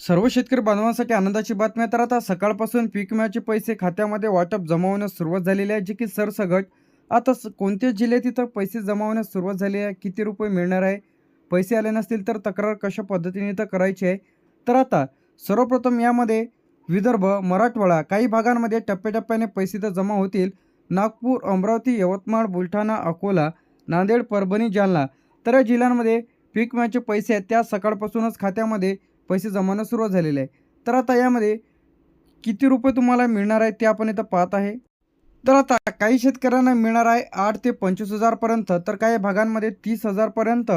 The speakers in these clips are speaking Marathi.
सर्व शेतकरी बांधवांसाठी आनंदाची बातमी आहे. तर आता सकाळपासून पीक विम्याचे पैसे खात्यामध्ये वाटप जमा होण्यास सुरुवात झालेली आहे, जे की सरसगट आता कोणत्या जिल्ह्यात इथं पैसे जमा होण्यास सुरुवात झाली आहे, किती रुपये मिळणार आहे, पैसे आले नसतील तर तक्रार कशा पद्धतीने इथं करायची आहे. तर आता सर्वप्रथम यामध्ये विदर्भ, मराठवाडा काही भागांमध्ये टप्प्याटप्प्याने पैसे तर जमा होतील. नागपूर, अमरावती, यवतमाळ, बुलढाणा, अकोला, नांदेड, परभणी, जालना तर या जिल्ह्यांमध्ये पीक विम्याचे पैसे आहेत त्या सकाळपासूनच खात्यामध्ये पैसे जमावण्यास सुरुवात झालेली आहे. तर आता यामध्ये किती रुपये तुम्हाला मिळणार आहेत ते आपण इथं पाहत आहे. तर आता काही शेतकऱ्यांना मिळणार आहे 8 ते 25,000 पर्यंत, तर काही भागांमध्ये 30,000 पर्यंत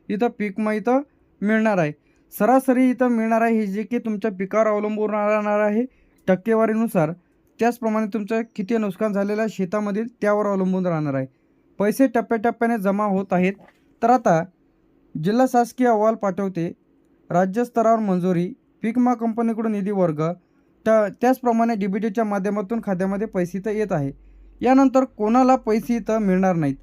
इथं पीक विमा इथं मिळणार आहे. सरासरी इथं मिळणार आहे हे जे की तुमच्या पिकावर अवलंबून राहणार आहे टक्केवारीनुसार. त्याचप्रमाणे तुमचं किती नुकसान झालेलं आहे शेतामधील त्यावर अवलंबून राहणार आहे. पैसे टप्प्याटप्प्याने जमा होत आहेत. तर आता जिल्हा शासकीय अहवाल पाठवते, राज्य स्तरावर मंजुरी, पीक विमा कंपनीकडून निधी वर्ग, त्याचप्रमाणे डीबीटीच्या माध्यमातून खात्यामध्ये पैसे इथं येत आहे. यानंतर कोणाला पैसे इथं मिळणार नाहीत,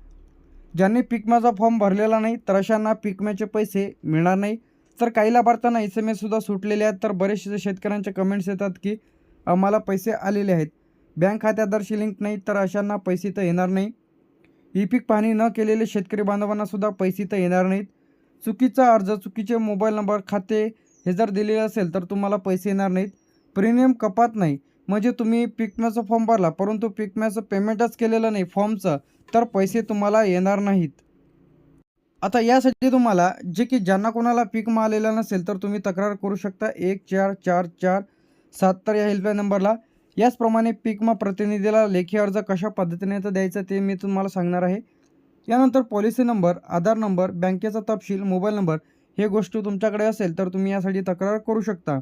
ज्यांनी पीक विम्याचा फॉर्म भरलेला नाही तर अशांना पीक विम्याचे पैसे मिळणार नाही. तर काही लाभार्थ्यांना SMS सुद्धा सुटलेले आहेत. तर बरेचसे शेतकऱ्यांचे कमेंट्स येतात की आम्हाला पैसे आलेले आहेत, बँक खात्यादर्शी लिंक नाही, तर अशांना पैसे इथं येणार नाही. ई पीक पाहणी न केलेले शेतकरी बांधवांना सुद्धा पैसे इथं येणार नाहीत. चुकीचा अर्ज, चुकीचे मोबाईल नंबर, खाते हे जर दिलेले असेल तर तुम्हाला पैसे येणार नाहीत. प्रीमियम कपात नाही, म्हणजे तुम्ही पीक विम्याचा फॉर्म भरला परंतु पीक विम्याचं पेमेंटच केलेलं नाही फॉर्मचं, तर पैसे तुम्हाला येणार नाहीत. आता यासाठी तुम्हाला जे की ज्यांना कोणाला पीक विमा आलेला नसेल तर तुम्ही तक्रार करू शकता 1444 7 या हेल्पलाईन नंबरला. याचप्रमाणे पीक विमा प्रतिनिधीला लेखी अर्ज कशा पद्धतीने इथं द्यायचा ते मी तुम्हाला सांगणार आहे. यानंतर पॉलिसी नंबर, आधार नंबर, बँकेचा तपशील, मोबाईल नंबर हे गोष्टी तुमच्याकडे असेल तर तुम्ही यासाठी तक्रार करू शकता.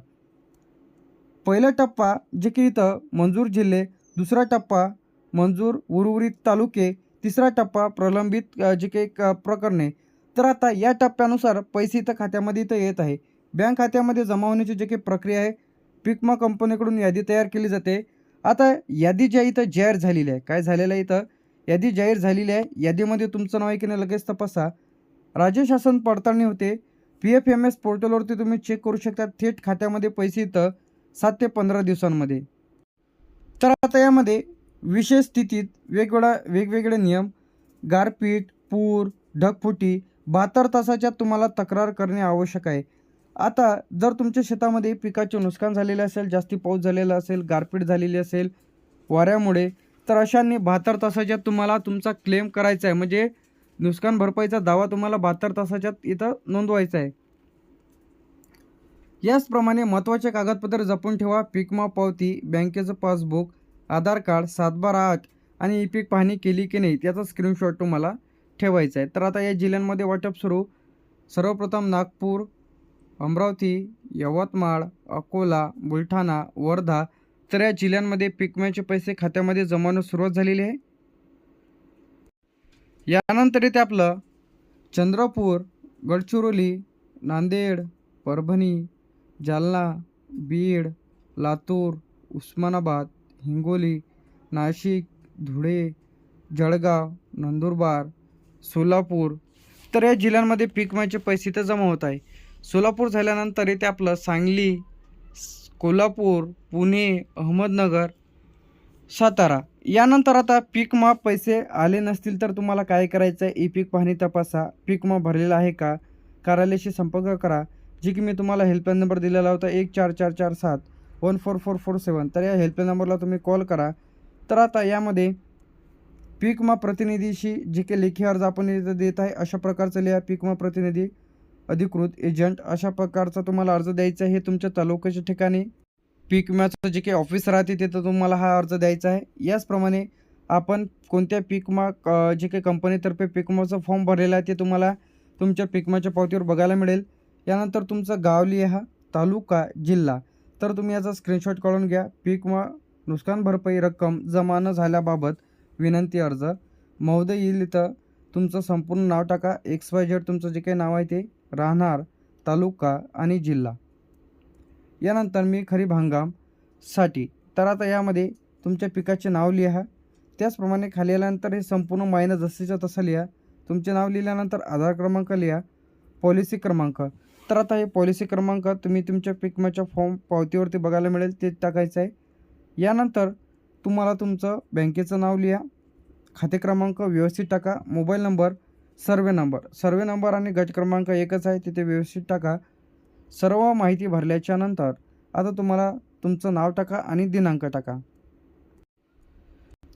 पहिला टप्पा जे की इथं मंजूर जिल्हे, दुसरा टप्पा मंजूर उर्वरित तालुके, तिसरा टप्पा प्रलंबित जे काही प्रकरणे. तर आता या टप्प्यानुसार पैसे इथं खात्यामध्ये इथं येत आहे. बँक खात्यामध्ये जमा होण्याची जी काही प्रक्रिया आहे, पीक विमा कंपनीकडून यादी तयार केली जाते. आता यादी ज्या इथं जाहीर झालेली आहे, काय झालेलं आहे इथं यादी जाहीर झालेली आहे. यादीमध्ये तुमचं नाव आहे की नाही लगेच तपासा. राज्य शासन पडताळणी होते. PFMS पोर्टलवरती तुम्ही चेक करू शकता. थेट खात्यामध्ये पैसे इथं 7 ते 15 दिवसांमध्ये. तर आता यामध्ये विशेष स्थितीत वेगवेगळे नियम, गारपीट, पूर, ढगफुटी 72 तासाच्या तुम्हाला तक्रार करणे आवश्यक आहे. आता जर तुमच्या शेतामध्ये पिकाचे नुकसान झालेले असेल, जास्ती पाऊस झालेला असेल, गारपीट झालेली असेल वाऱ्यामुळे, तर अशांनी 72 तासाच्यात तुम्हाला तुमचा क्लेम करायचा आहे. म्हणजे नुकसान भरपाईचा दावा तुम्हाला 72 तासाच्यात इथं नोंदवायचा आहे. याचप्रमाणे महत्त्वाचे कागदपत्रे जपून ठेवा. पीक विमा पावती, बँकेचं पासबुक, आधार कार्ड, 7/12/8 आणि ई पीक पाहणी केली की नाही त्याचा स्क्रीनशॉट तुम्हाला ठेवायचा आहे. तर आता या जिल्ह्यांमध्ये वाटप सुरू. सर्वप्रथम नागपूर, अमरावती, यवतमाळ, अकोला, बुलढाणा, वर्धा तर या जिल्ह्यांमध्ये पीक विम्याचे पैसे खात्यामध्ये जमा होण्यास सुरुवात झालेली आहे. यानंतर इथे आपलं चंद्रपूर, गडचिरोली, नांदेड, परभणी, जालना, बीड, लातूर, उस्मानाबाद, हिंगोली, नाशिक, धुळे, जळगाव, नंदुरबार, सोलापूर तर या जिल्ह्यांमध्ये पीक विम्याचे पैसे तर जमा होत आहे. सोलापूर झाल्यानंतर इथे आपलं सांगली, कोल्हापूर, पुणे, अहमदनगर, सातारा. यानंतर आता पीक विमा पैसे आले नसतील तर तुम्हाला काय करायचं आहे, ई पीक पाहणी तपासा, पीक विमा भरलेला आहे का, कार्यालयाशी संपर्क करा. जी की मी तुम्हाला हेल्पलाईन नंबर दिलेला होता 1444714447. तर या हेल्पलाईन नंबरला तुम्ही कॉल करा. तर आता यामध्ये पीक विमा प्रतिनिधीशी जे काही लेखी अर्ज आपण इथं देत आहे अशा प्रकारचं लिहा. पीक विमा प्रतिनिधी, अधिकृत एजंट अशा प्रकारचा तुम्हाला अर्ज द्यायचा आहे. हे तुमच्या तालुक्याच्या ठिकाणी पीक विम्याचं जे काही ऑफिस राहते तिथं तुम्हाला हा अर्ज द्यायचा आहे. याचप्रमाणे आपण कोणत्या पीक विमा जे काही कंपनीतर्फे पीक विम्याचा फॉर्म भरलेला आहे ते तुम्हाला तुमच्या पीक विम्याच्या पावतीवर बघायला मिळेल. यानंतर तुमचं गाव लिहा, तालुका, जिल्हा. तर तुम्ही याचा स्क्रीनशॉट काढून घ्या. पीक विमा नुकसान भरपाई रक्कम जमा न झाल्याबाबत विनंती अर्ज. महोदय येईल इथं तुमचं संपूर्ण नाव टाका. XYZ तुमचं जे काही नाव आहे ते, राहणार, तालुका आणि जिल्हा. यानंतर मी खरीप हंगामसाठी. तर आता यामध्ये तुमच्या पिकाचे नाव लिहा. त्याचप्रमाणे खाली आल्यानंतर हे संपूर्ण मायनं जसंच्या तसं लिहा. तुमचे नाव लिहिल्यानंतर आधार क्रमांक लिहा, पॉलिसी क्रमांक. तर आता हे पॉलिसी क्रमांक तुम्ही तुमच्या पीक विम्याच्या फॉर्म पावतीवरती बघायला मिळेल, ते टाकायचं आहे. यानंतर तुम्हाला तुमचं बँकेचं नाव लिहा, खाते क्रमांक व्यवस्थित टाका, मोबाईल नंबर, सर्वे नंबर आणि गट क्रमांक एकच आहे, तिथे व्यवस्थित टाका. सर्व माहिती भरल्याच्या नंतर आता तुम्हाला तुमचं नाव टाका आणि दिनांक टाका.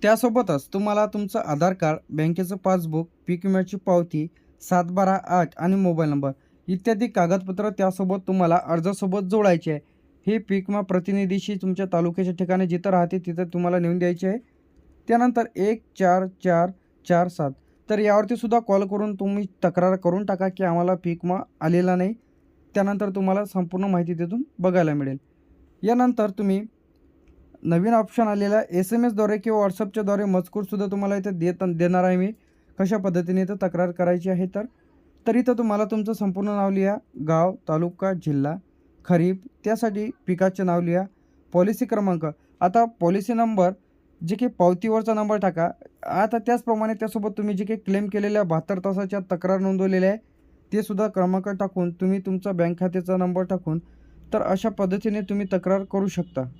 त्यासोबतच तुम्हाला तुमचं आधार कार्ड, बँकेचं पासबुक, पीक विम्याची पावती, 7/12/8 आणि मोबाईल नंबर इत्यादी कागदपत्र त्यासोबत तुम्हाला अर्जासोबत जोडायचे आहे. हे पीक विमा प्रतिनिधीशी तुमच्या तालुक्याच्या ठिकाणी जिथं राहते तिथं तुम्हाला नेऊन द्यायचे आहे. त्यानंतर 14447 तर यावरती सुद्धा कॉल करून तुम्ही तक्रार करून टाका की आम्हाला पीक विमा आलेला नाही. त्यानंतर तुम्हाला संपूर्ण माहिती तिथून बघायला मिळेल. यानंतर तुम्ही नवीन ऑप्शन आलेला SMS द्वारे किंवा WhatsAppच्याद्वारे मजकूरसुद्धा तुम्हाला इथं देणार आहे मी. कशा पद्धतीने इथं तक्रार करायची आहे तर इथं तुम्हाला तुमचं संपूर्ण नाव लिहा, गाव, तालुका, जिल्हा, खरीप, त्यासाठी पिकाचे नाव लिहा, पॉलिसी क्रमांक. आता पॉलिसी नंबर जे काही पावतीवरचा नंबर टाका. आता त्याचप्रमाणे त्यासोबत तुम्ही जे काही क्लेम केलेल्या 72 तासाच्या तक्रार नोंदवलेल्या आहे ते सुद्धा क्रमांक टाकून तुम्ही तुमचा बँक खात्याचा नंबर टाकून तर अशा पद्धतीने तुम्ही तक्रार करू शकता.